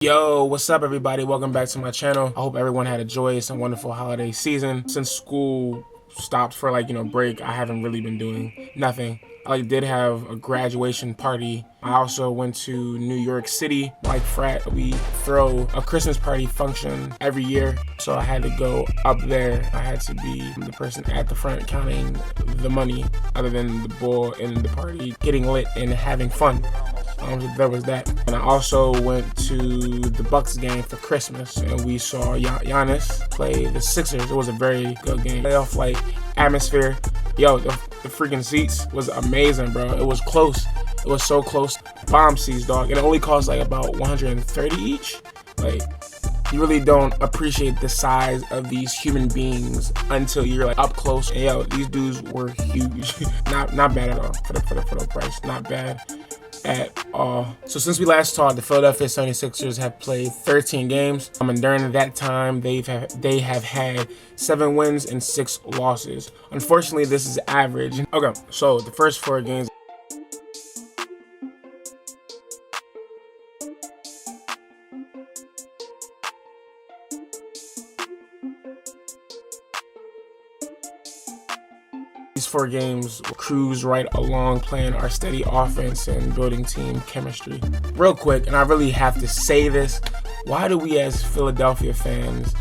Yo, what's up everybody? Welcome back to my channel. I hope everyone had a joyous and wonderful holiday season. Since school stopped for break, I haven't really been doing nothing. I did have a graduation party. I also went to New York City. Like frat, we throw a Christmas party function every year. So I had to go up there. I had to be the person at the front counting the money, other than the bull in the party, getting lit and having fun. There was that. And I also went to the Bucks game for Christmas, and we saw Giannis play the Sixers. It was a very good game. Playoff like atmosphere. Yo, the freaking seats was amazing, bro. It was close. It was so close. Bomb seats, dog. It only cost like about 130 each. Like, you really don't appreciate the size of these human beings until you're like up close. And yo, these dudes were huge. not bad at all for the price. Not bad at all. So since we last talked, the Philadelphia 76ers have played 13 games. And during that time, they have had 7 wins and 6 losses. Unfortunately, this is average. Okay, so the first 4 games. These 4 games cruise right along, playing our steady offense and building team chemistry. Real quick, and I really have to say this, why do we as Philadelphia fans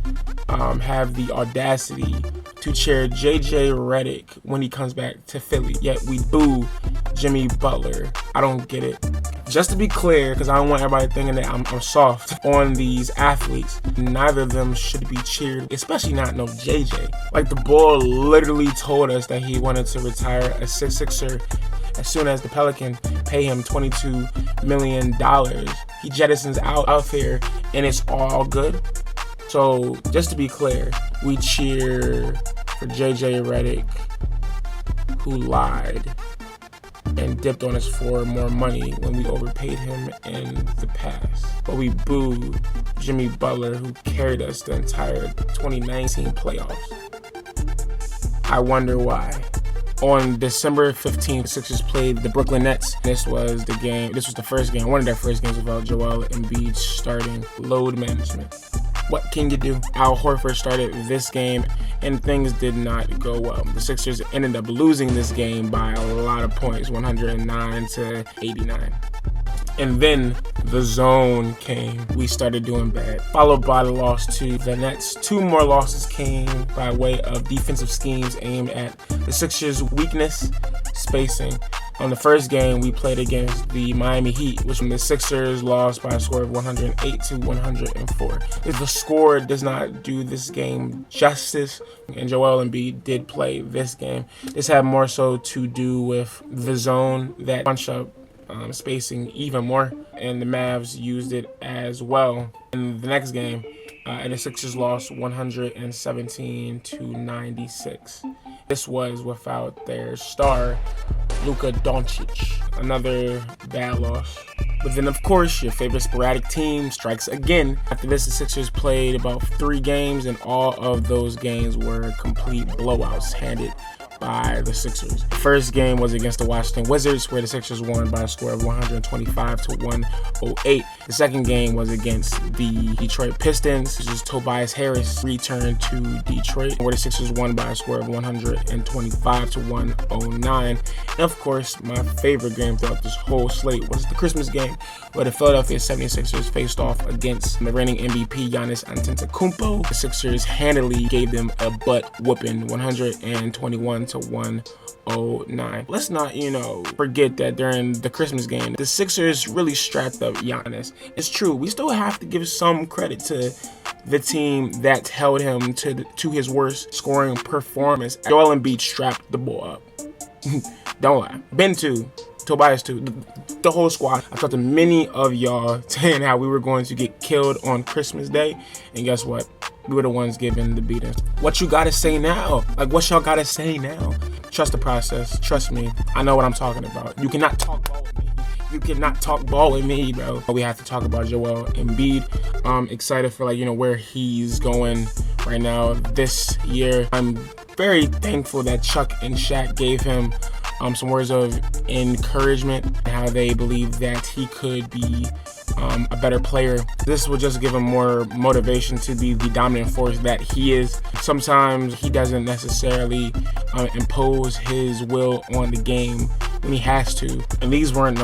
have the audacity to cheer JJ Redick when he comes back to Philly, yet we boo Jimmy Butler? I don't get it. Just to be clear, because I don't want everybody thinking that I'm soft on these athletes, neither of them should be cheered, especially not no JJ. Like, the Bull literally told us that he wanted to retire a Sixer as soon as the Pelicans pay him $22 million. He jettisons out here, and it's all good. So, just to be clear, we cheer for JJ Redick, who lied and dipped on us for more money when we overpaid him in the past. But we booed Jimmy Butler, who carried us the entire 2019 playoffs. I wonder why. On December 15th, the Sixers played the Brooklyn Nets. This was the first game, one of their first games without Joel Embiid starting. Load management. What can you do? Al Horford started this game, and things did not go well. The Sixers ended up losing this game by a lot of points, 109-89. And then the zone came. We started doing bad, followed by the loss to the Nets. 2 more losses came by way of defensive schemes aimed at the Sixers' weakness, spacing. On the first game, we played against the Miami Heat, which the Sixers lost by a score of 108-104. The score does not do this game justice, and Joel Embiid did play this game. This had more so to do with the zone that bunched up spacing even more, and the Mavs used it as well. In the next game, and the Sixers lost 117-96. This was without their star, Luka Doncic. Another bad loss. But then, of course, your favorite sporadic team strikes again. After this, the Sixers played about 3 games, and all of those games were complete blowouts handed by the Sixers. The first game was against the Washington Wizards, where the Sixers won by a score of 125-108. The second game was against the Detroit Pistons. This is Tobias Harris returned to Detroit, where the Sixers won by a score of 125-109. And of course, my favorite game throughout this whole slate was the Christmas game, where the Philadelphia 76ers faced off against the reigning MVP Giannis Antetokounmpo. The Sixers handily gave them a butt whooping, 121-109. Let's not, forget that during the Christmas game, the Sixers really strapped up Giannis. It's true, we still have to give some credit to the team that held him to his worst scoring performance. Joel Embiid strapped the ball up. Don't lie. Ben too. Tobias too. The whole squad. I talked to many of y'all saying how we were going to get killed on Christmas Day, and guess what? We were the ones giving the beatings. What you gotta say now? Like, what y'all gotta say now? Trust the process. Trust me. I know what I'm talking about. You cannot talk ball with me. You cannot talk ball with me, bro. We have to talk about Joel Embiid. I'm excited for where he's going right now this year. I'm very thankful that Chuck and Shaq gave him some words of encouragement, how they believe that he could be a better player. This will just give him more motivation to be the dominant force that he is. Sometimes he doesn't necessarily impose his will on the game when he has to. And these weren't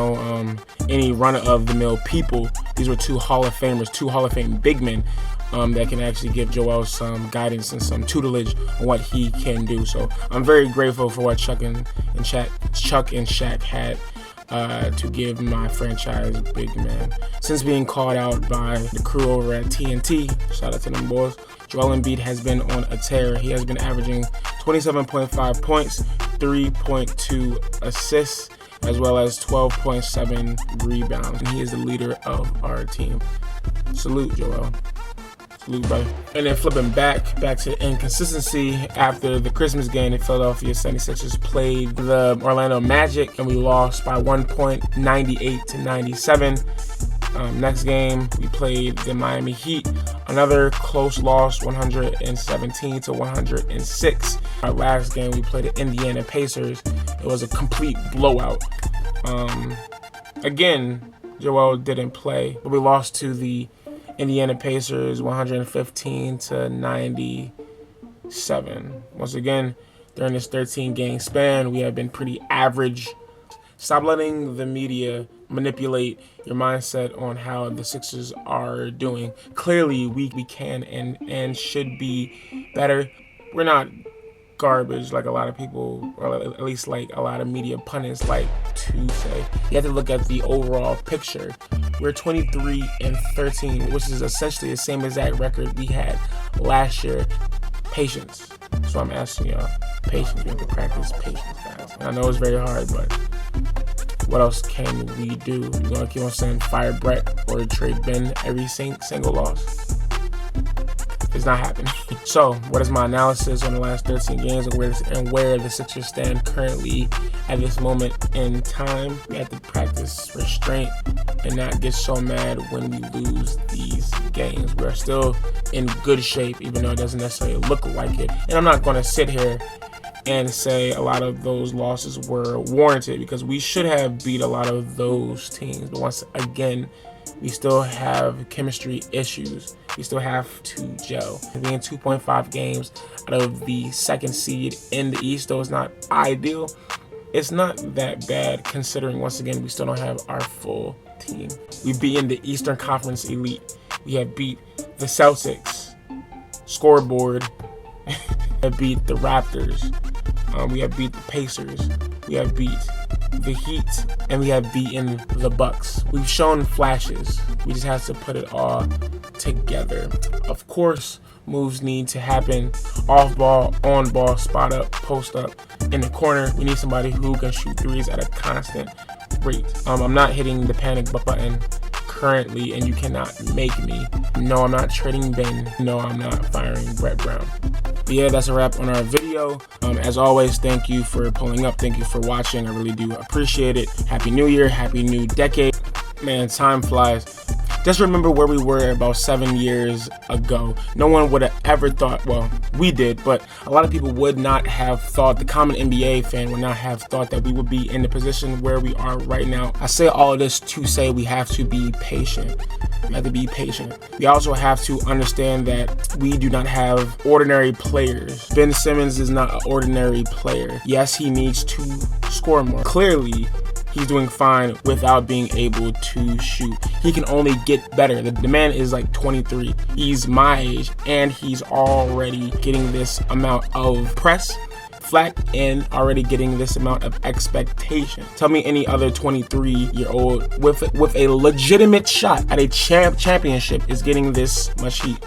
any run-of-the-mill people. These were two Hall of Famers, two Hall of Fame big men that can actually give Joel some guidance and some tutelage on what he can do. So I'm very grateful for what Chuck and Shaq had to give my franchise big man. Since being called out by the crew over at TNT, shout out to them boys, Joel Embiid has been on a tear. He has been averaging 27.5 points, 3.2 assists, as well as 12.7 rebounds. And he is the leader of our team. Salute, Joel. Salute, brother. And then flipping back to inconsistency, after the Christmas game, the Philadelphia 76ers played the Orlando Magic, and we lost by 1 point, 98 to 97. Next game, we played the Miami Heat. Another close loss, 117 to 106. Our last game, we played the Indiana Pacers. It was a complete blowout. Again, Joel didn't play, but we lost to the Indiana Pacers 115 to 97. Once again, during this 13-game span, we have been pretty average. Stop letting the media manipulate your mindset on how the Sixers are doing. Clearly, we can and should be better. We're not garbage like a lot of people, or at least like a lot of media pundits like to say. You have to look at the overall picture. We're 23-13, which is essentially the same exact record we had last year. Patience. So I'm asking y'all, patience. We have to practice patience, guys. And I know it's very hard, but what else can we do? You're gonna keep on saying fire Brett or trade Ben every single loss? It's not happening. So, what is my analysis on the last 13 games and where the Sixers stand currently at this moment in time? We have to practice restraint and not get so mad when we lose these games. We're still in good shape, even though it doesn't necessarily look like it. And I'm not going to sit here and say a lot of those losses were warranted, because we should have beat a lot of those teams. But once again, we still have chemistry issues. We still have to gel. Being 2.5 games out of the second seed in the East, though it's not ideal, it's not that bad considering, once again, we still don't have our full team. We've beaten the Eastern Conference elite. We have beat the Celtics, scoreboard. We have beat the Raptors. We have beat the Pacers. We have beat the Heat, and we have beaten the Bucks. We've shown flashes. We just have to put it all together. Of course, moves need to happen. Off ball, on ball, spot up, post up, in the corner. We need somebody who can shoot threes at a constant rate. I'm not hitting the panic button currently, and you cannot make me. No, I'm not trading Ben. No, I'm not firing Brett Brown. But yeah, that's a wrap on our video. As always, thank you for pulling up. Thank you for watching. I really do appreciate it. Happy New Year. Happy new decade. Man, time flies. Just remember where we were about 7 years ago. No one would have ever thought, well, we did, but a lot of people would not have thought, the common NBA fan would not have thought that we would be in the position where we are right now. I say all of this to say we have to be patient. We have to be patient. We also have to understand that we do not have ordinary players. Ben Simmons is not an ordinary player. Yes, he needs to score more. Clearly, he's doing fine without being able to shoot. He can only get better. The man is like 23. He's my age, and he's already getting this amount of press, flack, and already getting this amount of expectation. Tell me any other 23-year-old with a legitimate shot at a championship is getting this much heat.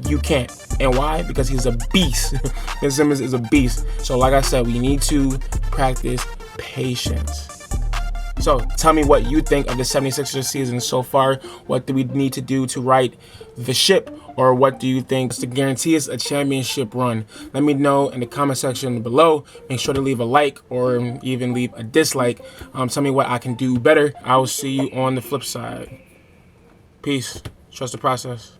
You can't. And why? Because he's a beast. Ben Simmons is a beast. So like I said, we need to practice patience. So tell me what you think of the 76ers season so far. What do we need to do to right the ship? Or what do you think is to guarantee us a championship run? Let me know in the comment section below. Make sure to leave a like or even leave a dislike. Tell me what I can do better. I will see you on the flip side. Peace. Trust the process.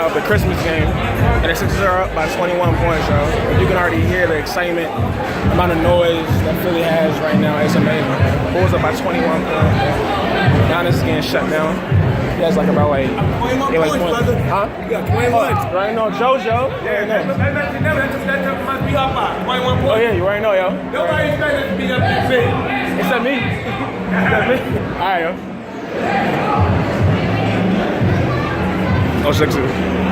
of the Christmas game, and the Sixers are up by 21 points, yo. You can already hear the excitement, the amount of noise that Philly has right now. It's amazing. Bulls up by 21 points. Giannis is getting shut down. He has like about like 21 points, brother. Huh? You got 21. Right now, JoJo. Yeah, that must be up by 21 points. Oh yeah, you already know, yo. Nobody expected us to beat up this big. Except me. Except me. All right, yo. Oh, Sixers.